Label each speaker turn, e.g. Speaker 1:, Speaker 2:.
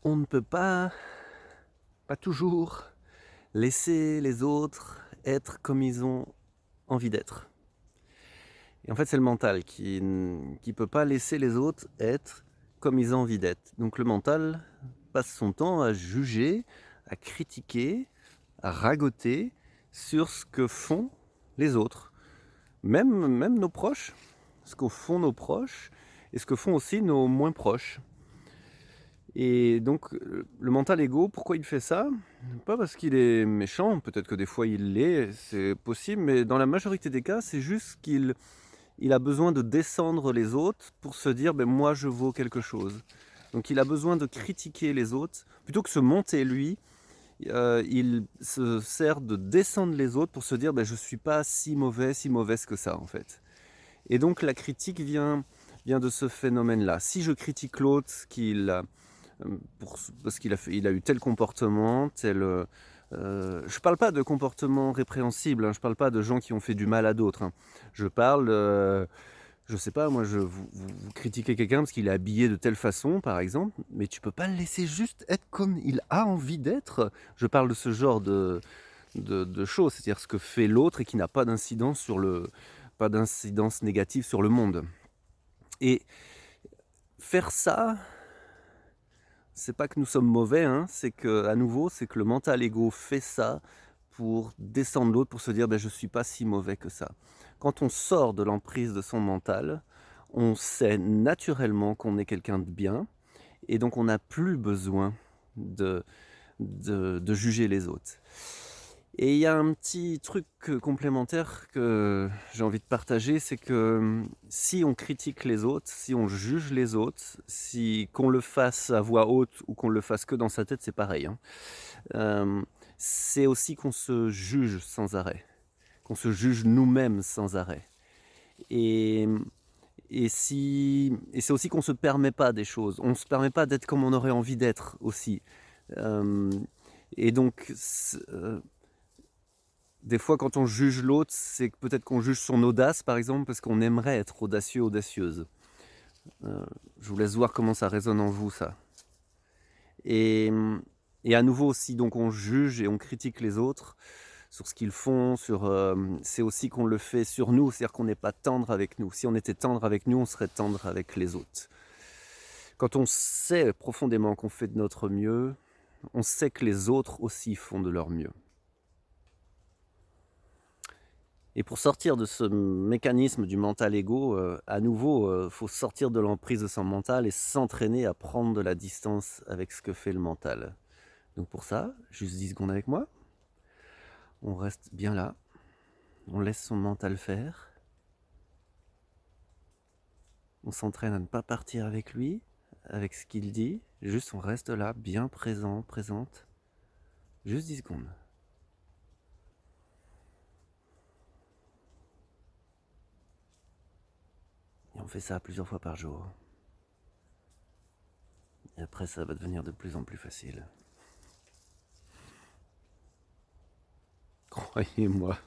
Speaker 1: On ne peut pas toujours laisser les autres être comme ils ont envie d'être. Et en fait, c'est le mental qui peut pas laisser les autres être comme ils ont envie d'être. Donc le mental passe son temps à juger, à critiquer, à ragoter sur ce que font les autres. Même nos proches, ce que font nos proches et ce que font aussi nos moins proches. Et donc, le mental ego, pourquoi il fait ça? Pas parce qu'il est méchant, peut-être que des fois il l'est, c'est possible, mais dans la majorité des cas, c'est juste qu'il a besoin de descendre les autres pour se dire: «Beh, moi je vaux quelque chose». Donc il a besoin de critiquer les autres, plutôt que se monter lui, il se sert de descendre les autres pour se dire: «Beh, je suis pas si mauvais, si mauvaise que ça, en fait». Et donc la critique vient de ce phénomène-là. Si je critique l'autre qu'il parce qu'il a eu tel comportement, je parle pas de comportement répréhensible, hein, je parle pas de gens qui ont fait du mal à d'autres, hein. Je parle, je sais pas moi, vous critiquez quelqu'un parce qu'il est habillé de telle façon, par exemple, mais tu peux pas le laisser juste être comme il a envie d'être. Je parle de ce genre de choses, c'est-à-dire ce que fait l'autre et qui n'a pas d'incidence négative sur le monde. Et faire ça, c'est pas que nous sommes mauvais, hein, c'est que à nouveau, c'est que le mental ego fait ça pour descendre l'autre, pour se dire: «Beh, je suis pas si mauvais que ça». Quand on sort de l'emprise de son mental, on sait naturellement qu'on est quelqu'un de bien et donc on n'a plus besoin de de juger les autres. Et il y a un petit truc, complémentaire que j'ai envie de partager, c'est que, si on critique les autres, si on juge les autres, si qu'on le fasse à voix haute ou qu'on le fasse que dans sa tête, c'est pareil, hein. C'est aussi qu'on se juge sans arrêt, qu'on se juge nous-mêmes sans arrêt. Et et c'est aussi qu'on se permet pas des choses. On se permet pas d'être comme on aurait envie d'être aussi. Hem et donc des fois, quand on juge l'autre, c'est que peut-être qu'on juge son audace, par exemple, parce qu'on aimerait être audacieux, audacieuse. Je vous laisse voir comment ça résonne en vous, ça. Et et à nouveau, si donc on juge et on critique les autres sur ce qu'ils font, c'est aussi qu'on le fait sur nous, c'est-à-dire qu'on n'est pas tendre avec nous. Si on était tendre avec nous, on serait tendre avec les autres. Quand on sait profondément qu'on fait de notre mieux, on sait que les autres aussi font de leur mieux. Et pour sortir de ce mécanisme du mental ego, à nouveau, faut sortir de l'emprise de son mental et s'entraîner à prendre de la distance avec ce que fait le mental. Donc pour ça, juste 10 secondes avec moi. On reste bien là, on laisse son mental faire. On s'entraîne à ne pas partir avec lui, avec ce qu'il dit. Juste on reste là, bien présent, présente. Juste 10 secondes. Et on fait ça plusieurs fois par jour. Et après, ça va devenir de plus en plus facile. Croyez-moi.